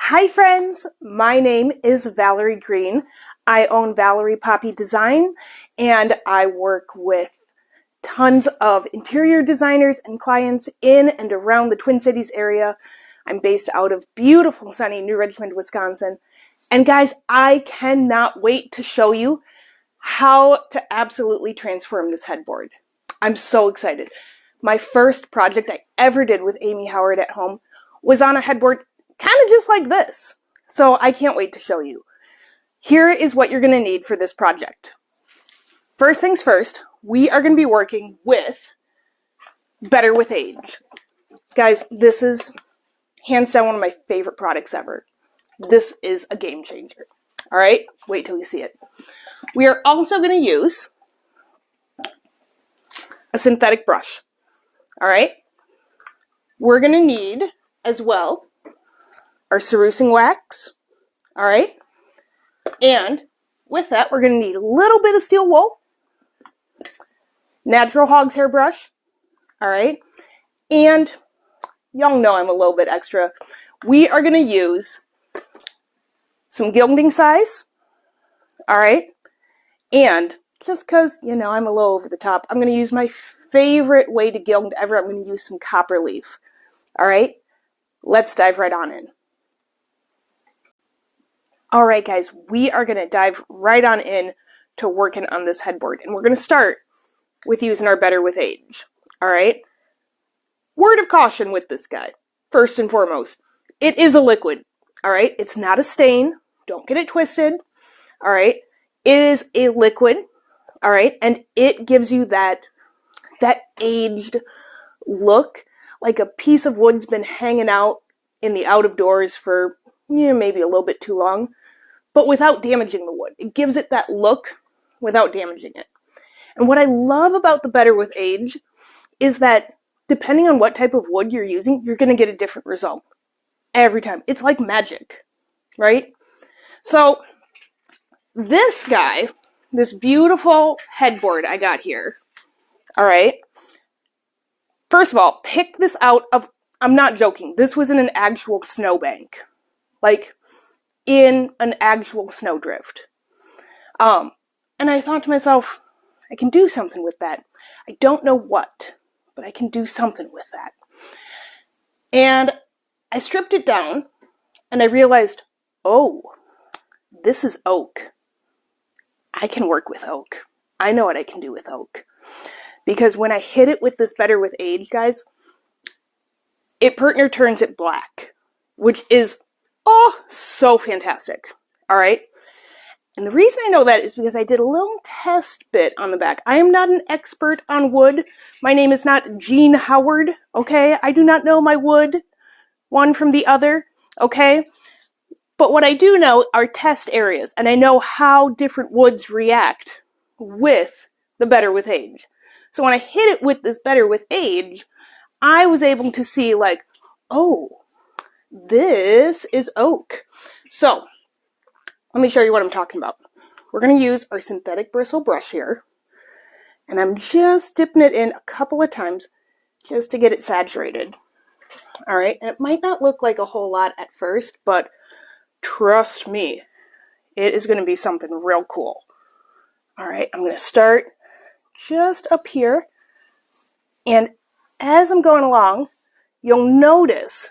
Hi friends, my name is Valerie Green. I own Valerie Poppy Design and I work with tons of interior designers and clients in and around the Twin Cities area. I'm based out of beautiful sunny New Ridgeland, Wisconsin. And guys, I cannot wait to show you how to absolutely transform this headboard. I'm so excited. My first project I ever did with Amy Howard at home was on a headboard kind of just like this. So I can't wait to show you. Here is what you're going to need for this project. First things first, we are going to be working with Better with Age. Guys, this is hands down one of my favorite products ever. This is a game changer. All right, wait till you see it. We are also going to use a synthetic brush. All right, we're going to need as well our Cerusing Wax. All right, and with that, we're going to need a little bit of steel wool, natural hog's hair brush. All right, and y'all know I'm a little bit extra. We are going to use some gilding size. All right, and just because, you know, I'm a little over the top, I'm going to use my favorite way to gild ever. I'm going to use some copper leaf. All right, let's dive right on in. All right, guys, we are going to dive right on in to working on this headboard. And we're going to start with using our Better with Age. All right, word of caution with this guy. First and foremost, it is a liquid. All right, it's not a stain. Don't get it twisted. All right, it is a liquid. All right, and it gives you that aged look, like a piece of wood's been hanging out in the out of doors for, you know, maybe a little bit too long, but without damaging the wood. It gives it that look without damaging it. And what I love about the Better with Age is that depending on what type of wood you're using, you're going to get a different result every time. It's like magic, right? So this guy, this beautiful headboard I got here, all right, first of all, pick this out of, I'm not joking, this was in an actual snowbank, like in an actual snowdrift. And I thought to myself, I can do something with that. I don't know what, but I can do something with that. And I stripped it down and I realized, oh, this is oak. I can work with oak. I know what I can do with oak. Because when I hit it with this Better with Age, guys, it partner turns it black, which is, oh, so fantastic. All right. And the reason I know that is because I did a little test bit on the back. I am not an expert on wood. My name is not Jean Howard, okay? I do not know my wood one from the other, okay? But what I do know are test areas, and I know how different woods react with the Better with Age. So when I hit it with this Better with Age, I was able to see like, oh, this is oak. So let me show you what I'm talking about. We're going to use our synthetic bristle brush here, and I'm just dipping it in a couple of times just to get it saturated. All right, and it might not look like a whole lot at first, but trust me, it is going to be something real cool. All right, I'm going to start just up here, and as I'm going along, you'll notice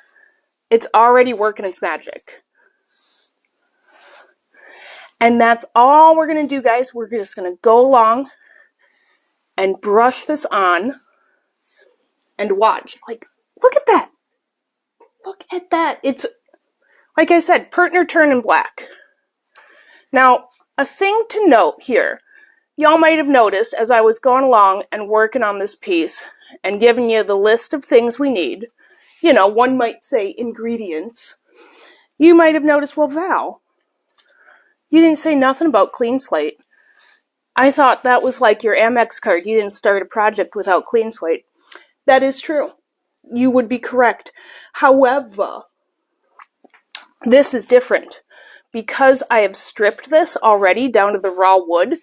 it's already working its magic. And that's all we're going to do, guys. We're just going to go along and brush this on and watch. Like, look at that. Look at that. It's, like I said, partner turning black. Now, a thing to note here. Y'all might have noticed as I was going along and working on this piece and giving you the list of things we need. You know, one might say ingredients. You might have noticed, well, Val, you didn't say nothing about clean slate. I thought that was like your Amex card. You didn't start a project without clean slate. That is true. You would be correct. However, this is different. Because I have stripped this already down to the raw wood,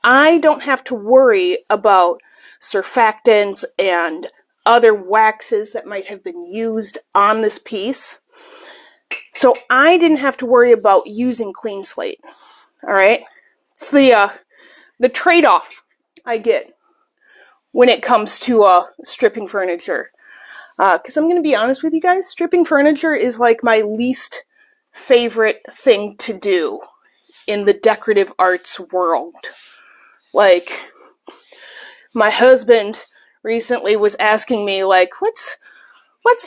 I don't have to worry about surfactants and other waxes that might have been used on this piece. So I didn't have to worry about using Clean Slate. All right? It's the trade-off I get when it comes to stripping furniture. Because I'm going to be honest with you guys, stripping furniture is like my least favorite thing to do in the decorative arts world. Like, my husband recently was asking me, like, what's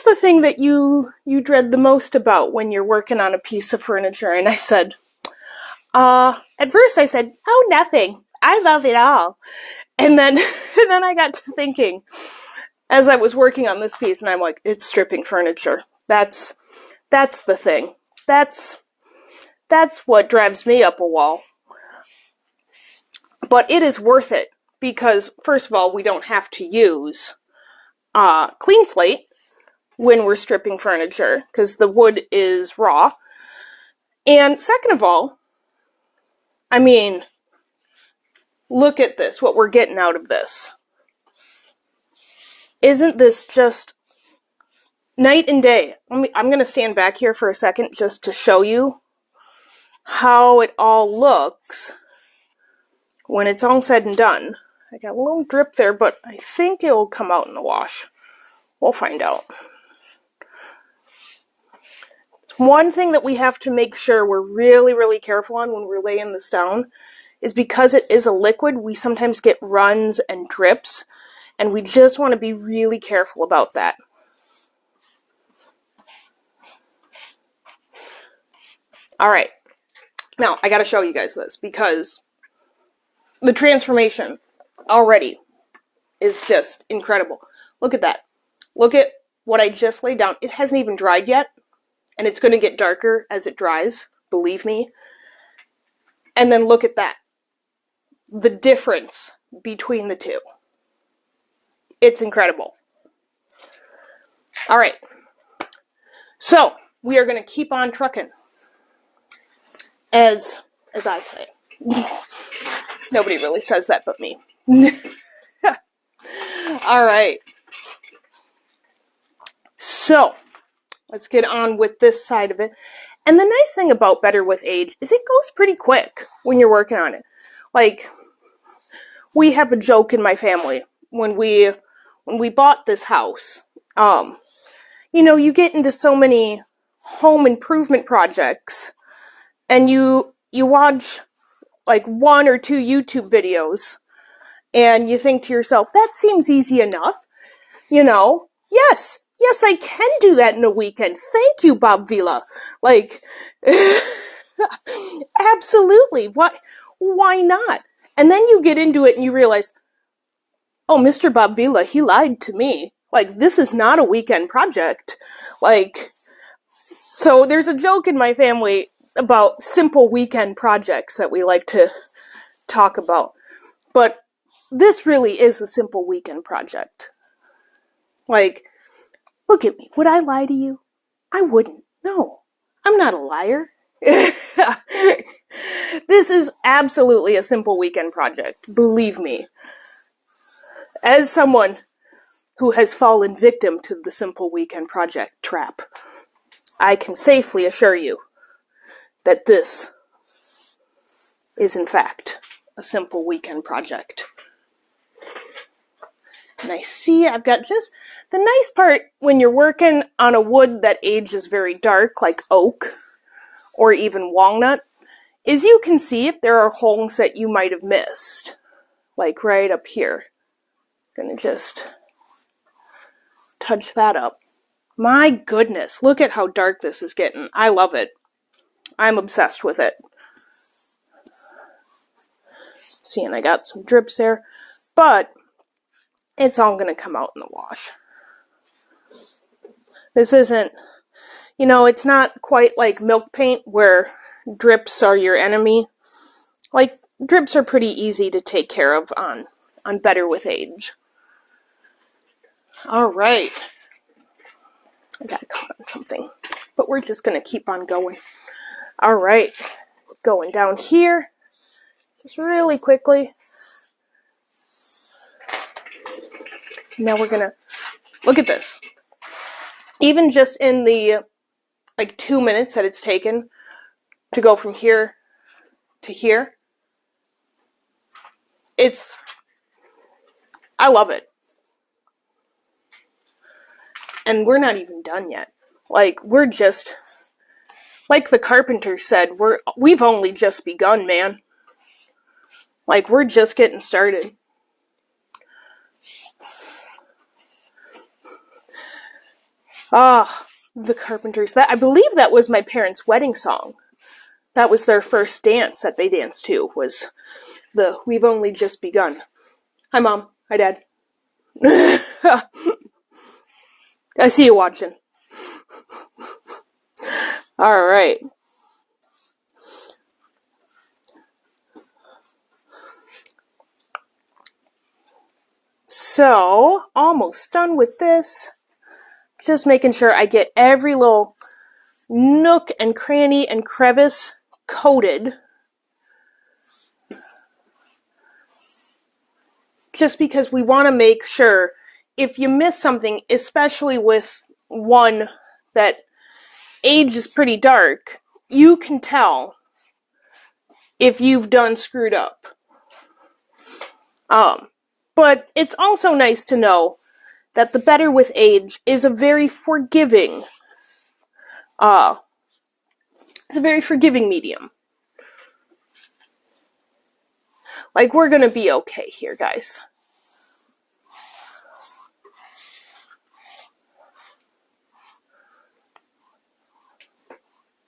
the thing that you dread the most about when you're working on a piece of furniture? And I said, at first I said, oh, nothing. I love it all. And then I got to thinking, as I was working on this piece, and I'm like, it's stripping furniture. That's the thing. That's what drives me up a wall. But it is worth it because, first of all, we don't have to use Clean Slate when we're stripping furniture because the wood is raw. And second of all, I mean, look at this, what we're getting out of this. Isn't this just night and day? I'm going to stand back here for a second just to show you how it all looks when it's all said and done. I got a little drip there, but I think it'll come out in the wash. We'll find out. One thing that we have to make sure we're really, really careful on when we're laying this down is because it is a liquid, we sometimes get runs and drips, and we just want to be really careful about that. Alright, now I gotta show you guys this because the transformation already is just incredible. Look at that. Look at what I just laid down. It hasn't even dried yet, and it's going to get darker as it dries, believe me. And then look at that. The difference between the two. It's incredible. All right. So, we are going to keep on trucking. As I say. Nobody really says that but me. All right. So, let's get on with this side of it. And the nice thing about Better with Age is it goes pretty quick when you're working on it. Like, we have a joke in my family when we bought this house. You get into so many home improvement projects and you watch like 1 or 2 YouTube videos and you think to yourself, that seems easy enough. Yes, I can do that in a weekend. Thank you, Bob Vila. Like, absolutely. Why not? And then you get into it and you realize, oh, Mr. Bob Vila, he lied to me. Like, this is not a weekend project. Like, so there's a joke in my family about simple weekend projects that we like to talk about. But this really is a simple weekend project. Like, look at me. Would I lie to you? I wouldn't. No, I'm not a liar. This is absolutely a simple weekend project. Believe me. As someone who has fallen victim to the simple weekend project trap, I can safely assure you that this is in fact a simple weekend project. And I see I've got just the nice part when you're working on a wood that ages very dark, like oak or even walnut, is you can see if there are holes that you might have missed. Like right up here. Gonna just touch that up. My goodness, look at how dark this is getting. I love it. I'm obsessed with it. See, and I got some drips there, but it's all going to come out in the wash. This isn't, it's not quite like milk paint where drips are your enemy. Like, drips are pretty easy to take care of on Better with Age. All right. I got caught on something, but we're just going to keep on going. All right. Going down here, just really quickly. Now we're going to look at this. Even just in the like 2 minutes that it's taken to go from here to here. I love it. And we're not even done yet. Like, we're just, like the carpenter said, we've only just begun, man. Like, we're just getting started. Ah, the Carpenters. I believe that was my parents' wedding song. That was their first dance that they danced to, was the We've Only Just Begun. Hi, Mom. Hi, Dad. I see you watching. Alright. So, almost done with this. Just making sure I get every little nook and cranny and crevice coated. Just because we want to make sure if you miss something, especially with one that age is pretty dark, you can tell if you've done screwed up. But it's also nice to know that the Better with Age is a very forgiving medium. Like, we're gonna be okay here, guys.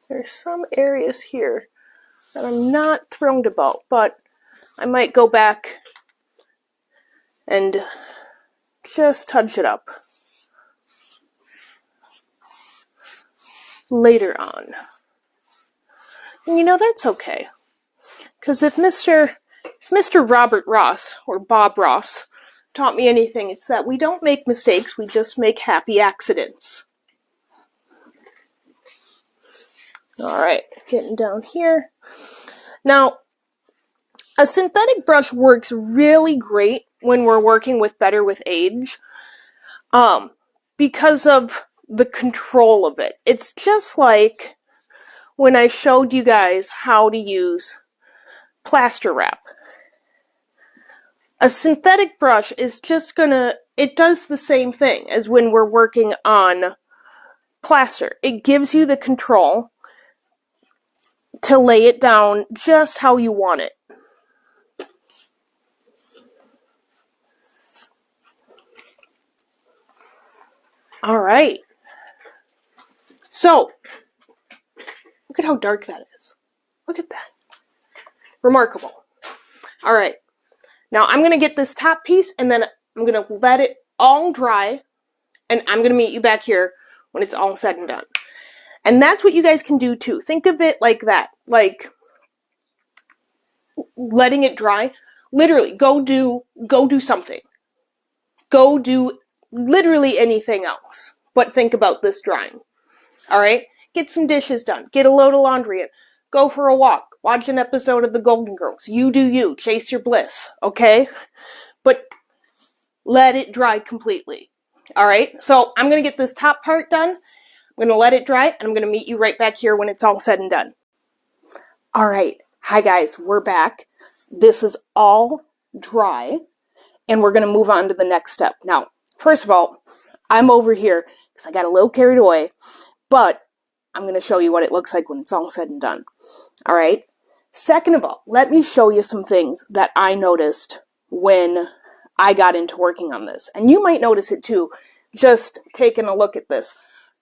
There's some areas here that I'm not thrilled about, but I might go back and just touch it up later on. And you know, that's okay. Because if Mr. Robert Ross, or Bob Ross, taught me anything, it's that we don't make mistakes, we just make happy accidents. Alright, getting down here. Now, a synthetic brush works really great when we're working with Better with Age, because of the control of it. It's just like when I showed you guys how to use plaster wrap. A synthetic brush is just it does the same thing as when we're working on plaster. It gives you the control to lay it down just how you want it. Alright. So, look at how dark that is. Look at that. Remarkable. Alright. Now I'm going to get this top piece and then I'm going to let it all dry and I'm going to meet you back here when it's all said and done. And that's what you guys can do too. Think of it like that. Like letting it dry. Literally, go do something. Go do literally anything else. But think about this drying. Alright? Get some dishes done. Get a load of laundry in. Go for a walk. Watch an episode of The Golden Girls. You do you. Chase your bliss. Okay? But let it dry completely. Alright? So I'm going to get this top part done. I'm going to let it dry. And I'm going to meet you right back here when it's all said and done. Alright. Hi guys. We're back. This is all dry. And we're going to move on to the next step. Now, first of all, I'm over here because I got a little carried away. But I'm going to show you what it looks like when it's all said and done. Alright? Second of all, let me show you some things that I noticed when I got into working on this. And you might notice it too, just taking a look at this.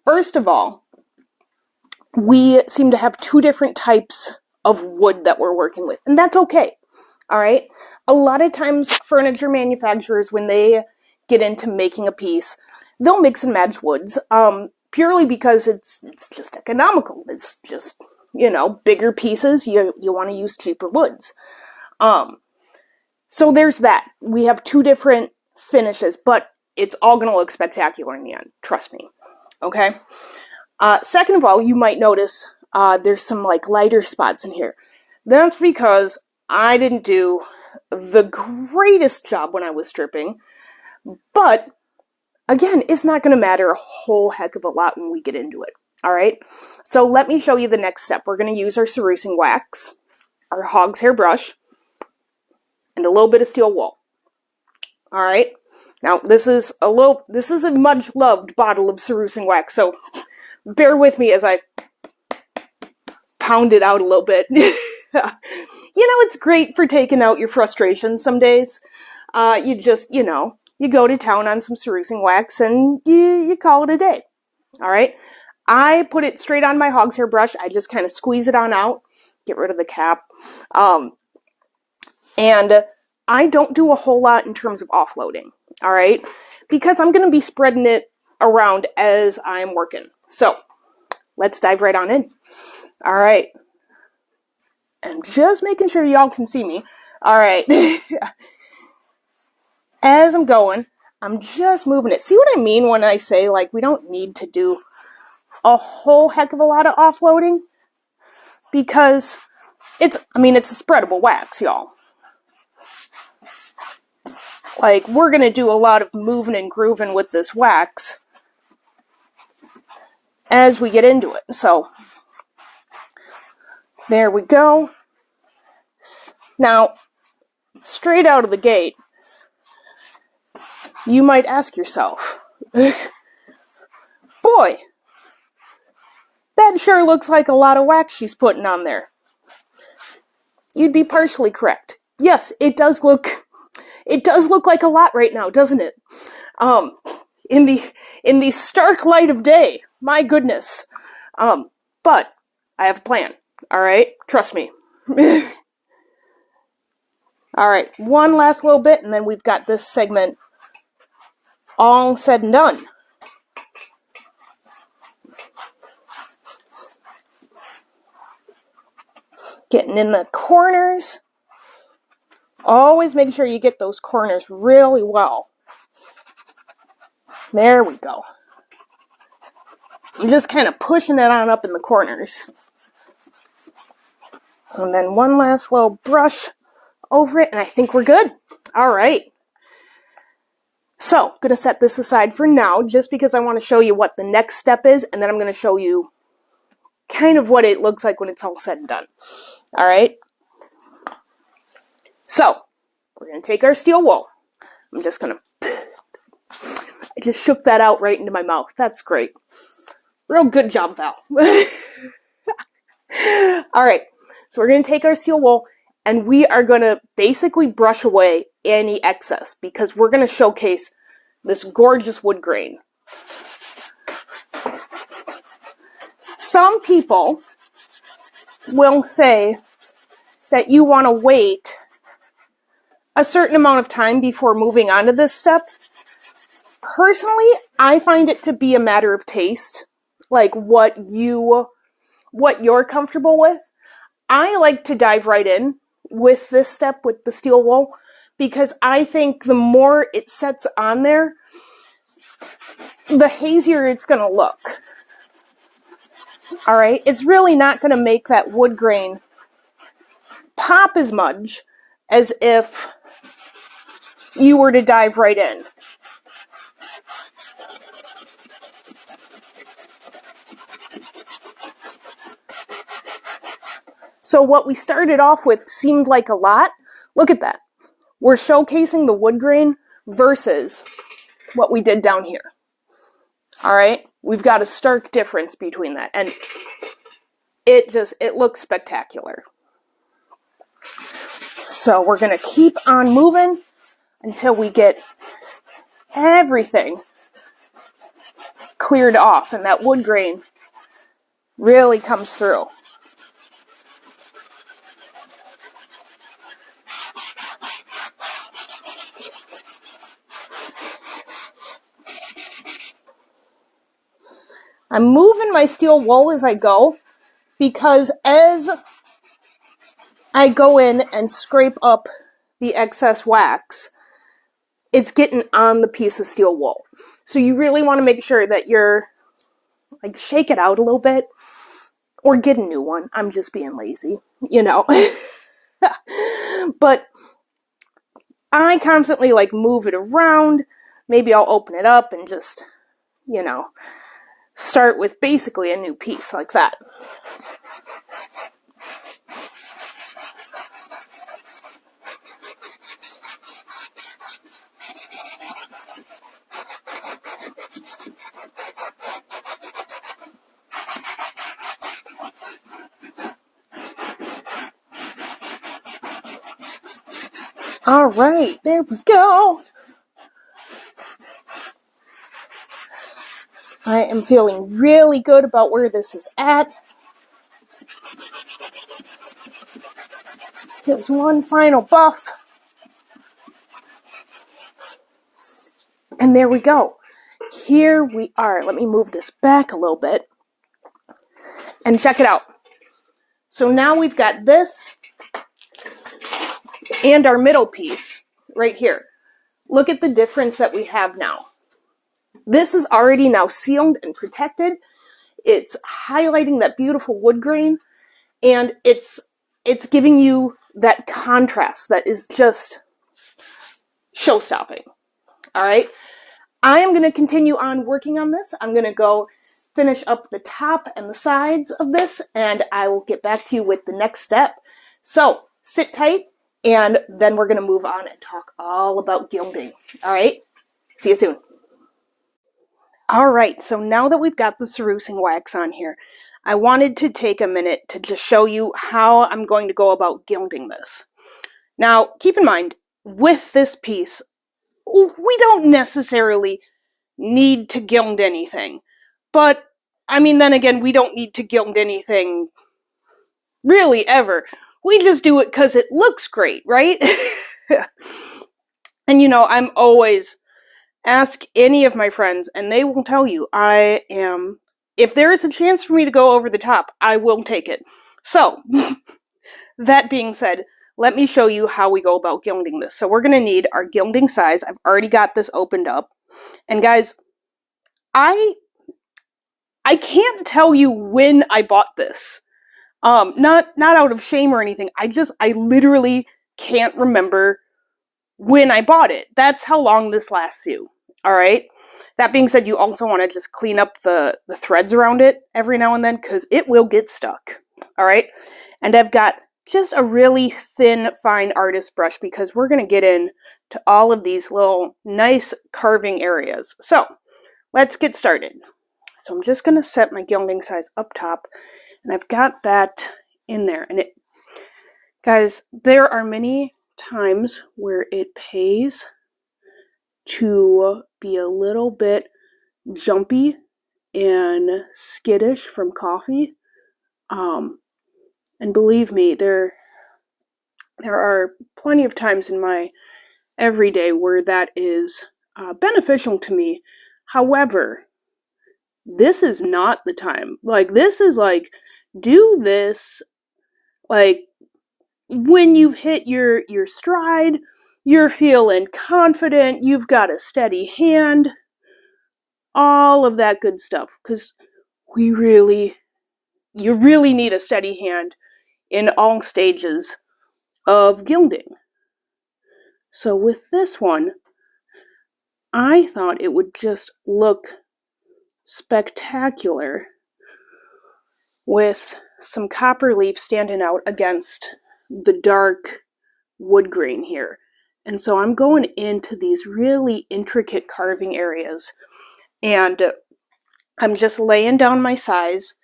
First of all, we seem to have two different types of wood that we're working with. And that's okay. Alright? A lot of times, furniture manufacturers, when they get into making a piece, they'll mix and match woods. Purely because it's just economical. It's just, bigger pieces, you want to use cheaper woods. So there's that. We have two different finishes, but it's all going to look spectacular in the end. Trust me. Okay? Second of all, you might notice there's some lighter spots in here. That's because I didn't do the greatest job when I was stripping, but again, it's not going to matter a whole heck of a lot when we get into it. All right, so let me show you the next step. We're going to use our Cerusing Wax, our hog's hair brush, and a little bit of steel wool. All right, now this is a much loved bottle of Cerusing Wax, so bear with me as I pound it out a little bit. It's great for taking out your frustration some days. You just, you go to town on some Cerusing Wax and you call it a day. All right. I put it straight on my hog's hair brush. I just kind of squeeze it on out, get rid of the cap. And I don't do a whole lot in terms of offloading. All right. Because I'm going to be spreading it around as I'm working. So let's dive right on in. All right. I'm just making sure y'all can see me. All right. As I'm going, I'm just moving it. See what I mean when I say, like, we don't need to do a whole heck of a lot of offloading? Because it's a spreadable wax, y'all. Like, we're going to do a lot of moving and grooving with this wax as we get into it. So, there we go. Now, straight out of the gate, you might ask yourself, boy, that sure looks like a lot of wax she's putting on there. You'd be partially correct. Yes, it does look like a lot right now, doesn't it? In the stark light of day, my goodness. But I have a plan. All right, trust me. All right, one last little bit, and then we've got this segment all said and done. Getting in the corners. Always make sure you get those corners really well. There we go. I'm just kind of pushing it on up in the corners. And then one last little brush over it, and I think we're good. All right. So, I'm going to set this aside for now, just because I want to show you what the next step is, and then I'm going to show you kind of what it looks like when it's all said and done. All right. So, we're going to take our steel wool. I'm just going to... I just shook that out right into my mouth. That's great. Real good job, Val. All right. So we're going to take our steel wool and we are going to basically brush away any excess because we're going to showcase this gorgeous wood grain. Some people will say that you want to wait a certain amount of time before moving on to this step. Personally, I find it to be a matter of taste, like what you're comfortable with. I like to dive right in with this step with the steel wool because I think the more it sets on there, the hazier it's going to look. All right, it's really not going to make that wood grain pop as much as if you were to dive right in. So what we started off with seemed like a lot. Look at that. We're showcasing the wood grain versus what we did down here. All right? We've got a stark difference between that. And it looks spectacular. So we're going to keep on moving until we get everything cleared off and that wood grain really comes through. I'm moving my steel wool as I go because as I go in and scrape up the excess wax, it's getting on the piece of steel wool. So you really want to make sure that you're, like, shake it out a little bit or get a new one. I'm just being lazy, But I constantly, move it around. Maybe I'll open it up and just, start with basically a new piece like that. All right, there we go. I am feeling really good about where this is at. Here's one final buff. And there we go. Here we are. Let me move this back a little bit. And check it out. So now we've got this and our middle piece right here. Look at the difference that we have now. This is already now sealed and protected. It's highlighting that beautiful wood grain, and it's giving you that contrast that is just show-stopping. All right? I am going to continue on working on this. I'm going to go finish up the top and the sides of this, and I will get back to you with the next step. So, sit tight, and then we're going to move on and talk all about gilding. All right? See you soon. All right, so now that we've got the Cerusing Wax on here, I wanted to take a minute to just show you how I'm going to go about gilding this. Now, keep in mind, with this piece, we don't necessarily need to gild anything. But, I mean, then again, we don't need to gild anything really ever. We just do it because it looks great, right? And you know, I'm always, ask any of my friends, and they will tell you, if there is a chance for me to go over the top, I will take it. So, that being said, let me show you how we go about gilding this. So we're going to need our gilding size. I've already got this opened up. And guys, I can't tell you when I bought this. Not out of shame or anything. I literally can't remember when I bought it. That's how long this lasts you. All right. That being said, you also want to just clean up the threads around it every now and then, because it will get stuck. All right. And I've got just a really thin, fine artist brush, because we're going to get into all of these little nice carving areas. So let's get started. So I'm just going to set my gilding size up top, and I've got that in there. And guys, there are many times where it pays to be a little bit jumpy and skittish from coffee. And believe me, there are plenty of times in my everyday where that is beneficial to me. However, this is not the time. Like, this is like, do this, like, when you've hit your stride, you're feeling confident, you've got a steady hand, all of that good stuff. Because you really need a steady hand in all stages of gilding. So with this one, I thought it would just look spectacular with some copper leaf standing out against the dark wood grain here. And so I'm going into these really intricate carving areas, and I'm just laying down my size,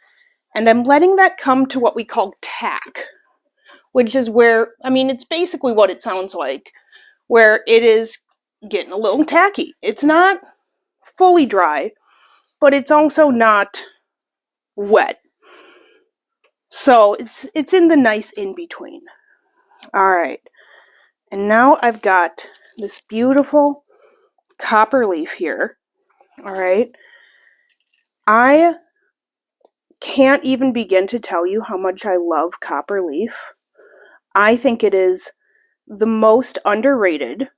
and I'm letting that come to what we call tack, which is where, I mean, it's basically what it sounds like, where it is getting a little tacky. It's not fully dry, but it's also not wet. So it's in the nice in-between. All right. And now I've got this beautiful copper leaf here. All right. I can't even begin to tell you how much I love copper leaf. I think it is the most underrated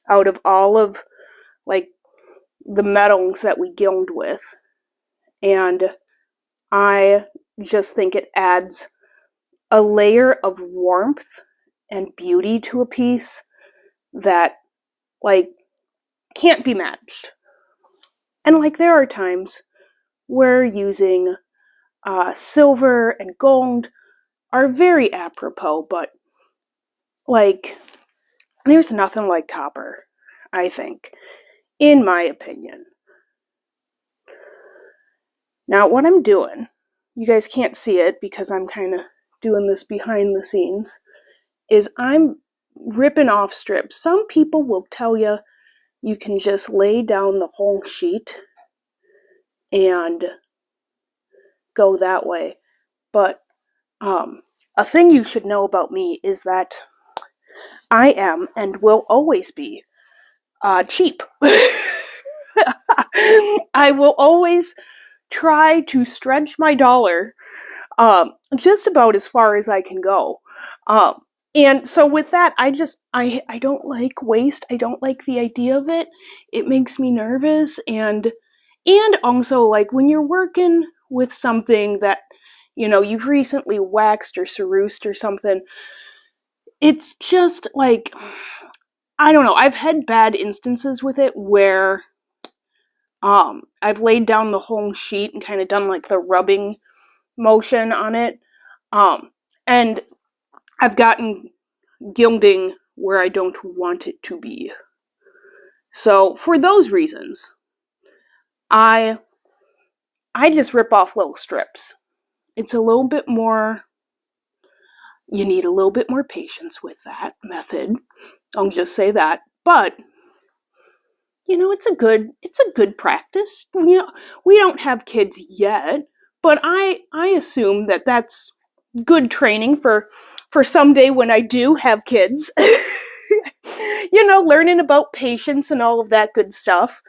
out of all of, like, the metals that we gild with. And I just think it adds a layer of warmth and beauty to a piece that, like, can't be matched. And, like, there are times where using silver and gold are very apropos, but like, there's nothing like copper, I think, in my opinion. Now, what I'm doing, you guys can't see it because I'm kind of doing this behind the scenes, is I'm ripping off strips. Some people will tell you you can just lay down the whole sheet and go that way. But a thing you should know about me is that I am and will always be cheap. I will always try to stretch my dollar just about as far as I can go. And so with that, I don't like waste. I don't like the idea of it. It makes me nervous, and also, like, when you're working with something that, you know, you've recently waxed or cerused or something, it's just like, I don't know. I've had bad instances with it where I've laid down the whole sheet and kind of done like the rubbing motion on it. And I've gotten gilding where I don't want it to be. So for those reasons, I just rip off little strips. It's a little bit more, you need a little bit more patience with that method. I'll just say that. But you know, it's a good practice. You know, we don't have kids yet, but I assume that that's good training for someday when I do have kids. You know, learning about patience and all of that good stuff.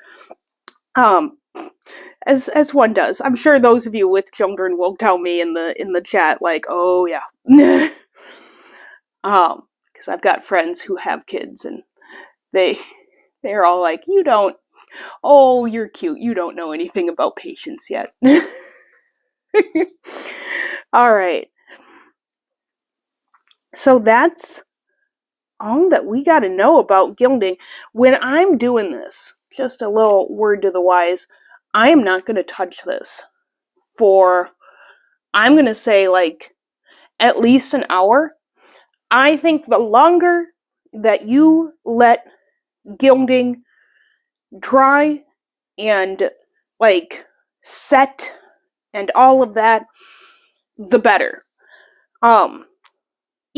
As one does. I'm sure those of you with children will tell me in the chat, like, oh yeah. Because I've got friends who have kids, and they're all like, you're cute, you don't know anything about patience yet. All right. So that's all that we got to know about gilding. When I'm doing this, just a little word to the wise, I am not going to touch this for, I'm going to say, like, at least an hour. I think the longer that you let gilding dry and, like, set and all of that, the better.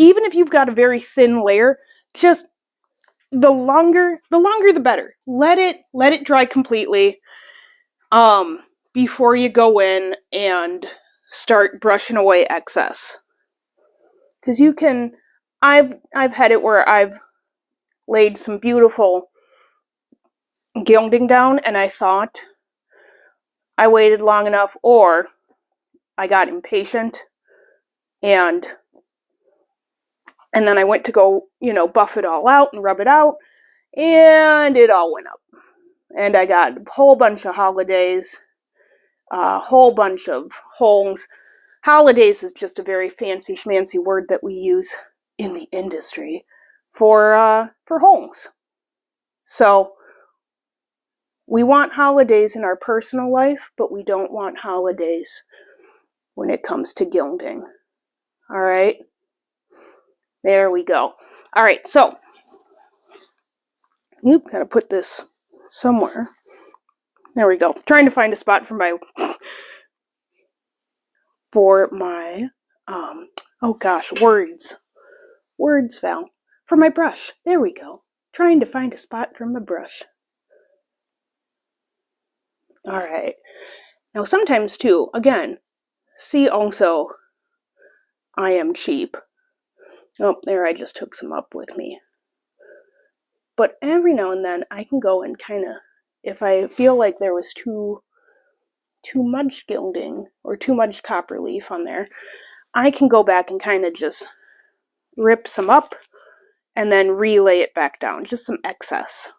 Even if you've got a very thin layer, just the longer the better. Let it dry completely before you go in and start brushing away excess. Cuz you can, I've had it where I've laid some beautiful gilding down and I thought I waited long enough, or I got impatient and then I went to go, you know, buff it all out and rub it out, and it all went up. And I got a whole bunch of holidays, a whole bunch of holes. Holidays is just a very fancy schmancy word that we use in the industry for holes. So we want holidays in our personal life, but we don't want holidays when it comes to gilding. All right? There we go. All right, so gotta put this somewhere. There we go. Trying to find a spot for my oh gosh, words, Val, for my brush. There we go. Trying to find a spot for my brush. All right. Now sometimes too, again, see also, I am cheap. Oh, there, I just took some up with me. But every now and then I can go and kind of, if I feel like there was too much gilding or too much copper leaf on there, I can go back and kind of just rip some up and then relay it back down, just some excess.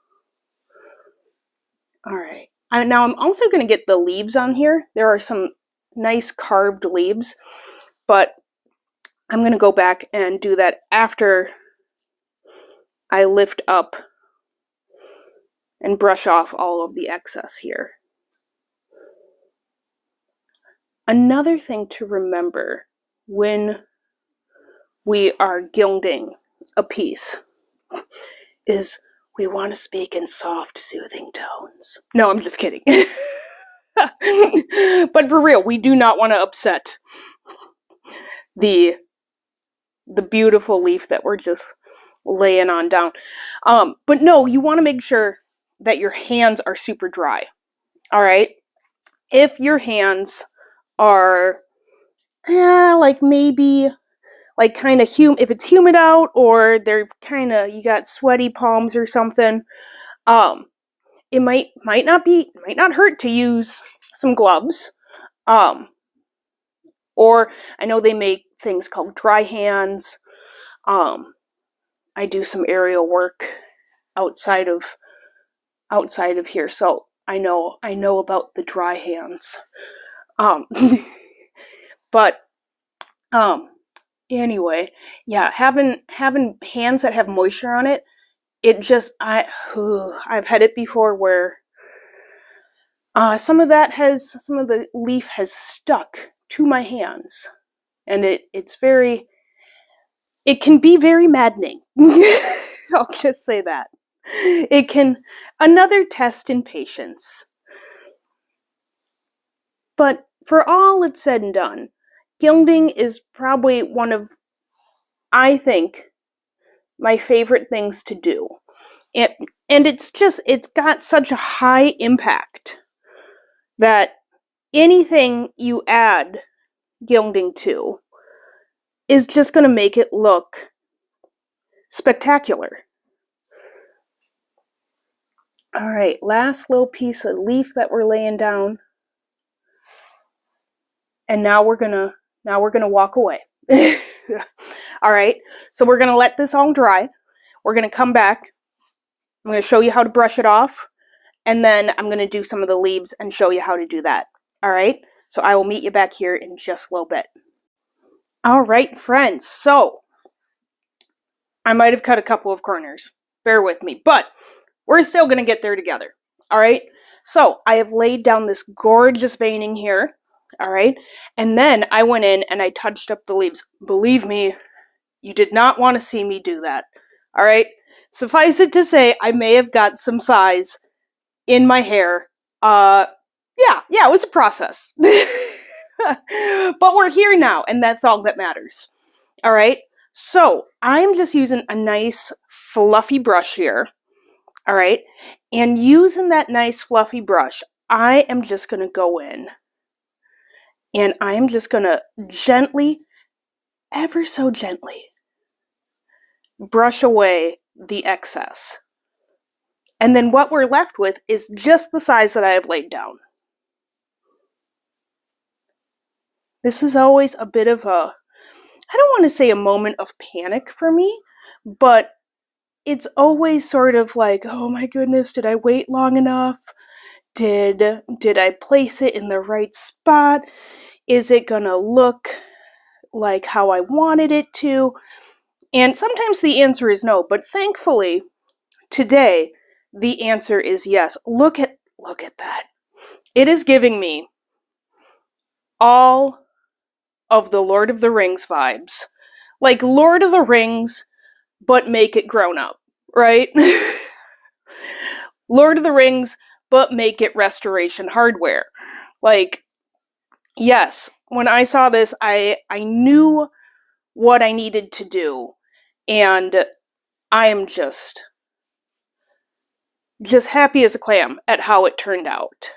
All right. Now I'm also going to get the leaves on here. There are some nice carved leaves, but I'm going to go back and do that after I lift up and brush off all of the excess here. another thing to remember when we are gilding a piece is we want to speak in soft, soothing tones. No, I'm just kidding. But for real, we do not want to upset the beautiful leaf that we're just laying on down. But no, you want to make sure that your hands are super dry. All right? If your hands are like maybe like kind of if it's humid out, or they're kind of, you got sweaty palms or something, it might not hurt to use some gloves. Or I know they make things called dry hands. I do some aerial work outside of here, so I know about the dry hands. But anyway, yeah, having hands that have moisture on it, it just I've had it before where some of the leaf has stuck to my hands, and it can be very maddening. I'll just say that. It can, another test in patience. But for all it's said and done, gilding is probably one of, I think, my favorite things to do. And it's got such a high impact that anything you add gilding to is just going to make it look spectacular. All right, last little piece of leaf that we're laying down. And now we're gonna walk away. All right, so we're gonna let this all dry. We're gonna come back. I'm gonna show you how to brush it off, and then I'm gonna do some of the leaves and show you how to do that. All right, so I will meet you back here in just a little bit. All right, friends, so I might have cut a couple of corners. Bear with me, but we're still gonna get there together. All right, so I have laid down this gorgeous veining here. All right, and then I went in and I touched up the leaves. Believe me, you did not want to see me do that. All right, suffice it to say, I may have got some size in my hair. Yeah, it was a process. But we're here now, and that's all that matters. All right, so I'm just using a nice fluffy brush here. All right, and using that nice fluffy brush, I am just going to go in. And I'm just going to gently, ever so gently, brush away the excess. And then what we're left with is just the size that I have laid down. This is always a bit of I don't want to say a moment of panic for me, but it's always sort of like, oh my goodness, did I wait long enough? Did I place it in the right spot? Is it gonna look like how I wanted it to? And sometimes the answer is no, but thankfully, today, the answer is yes. Look at that. It is giving me all of the Lord of the Rings vibes. Like Lord of the Rings, but make it grown up, right? Lord of the Rings, but make it restoration hardware. Like, yes, when I saw this, I knew what I needed to do, and I am just happy as a clam at how it turned out.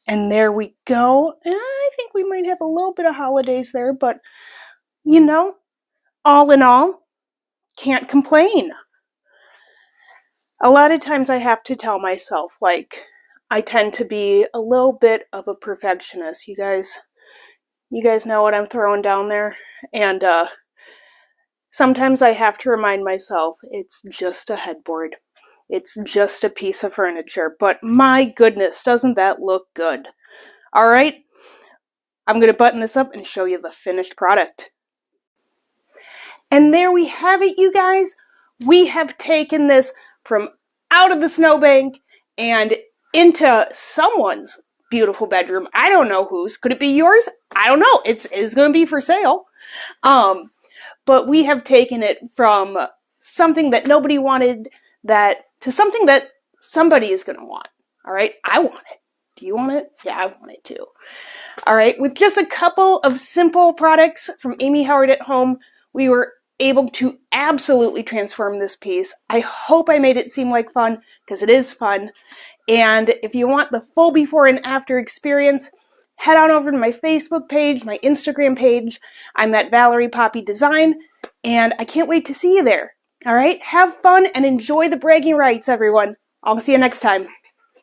And there we go. I think we might have a little bit of holidays there, but you know, all in all, can't complain. A lot of times I have to tell myself, like, I tend to be a little bit of a perfectionist. You guys know what I'm throwing down there. And sometimes I have to remind myself it's just a headboard. It's just a piece of furniture. But my goodness, doesn't that look good? All right, I'm going to button this up and show you the finished product. And there we have it, you guys. We have taken this from out of the snowbank and into someone's beautiful bedroom. I don't know whose. Could it be yours? I don't know. It's going to be for sale. But we have taken it from something that nobody wanted to something that somebody is going to want. All right? I want it. Do you want it? Yeah, I want it too. All right, with just a couple of simple products from Amy Howard at Home, we were able to absolutely transform this piece. I hope I made it seem like fun, because it is fun. And if you want the full before and after experience, head on over to my Facebook page, my Instagram page. I'm at Valerie Poppy Design, and I can't wait to see you there. All right, have fun and enjoy the bragging rights, everyone. I'll see you next time.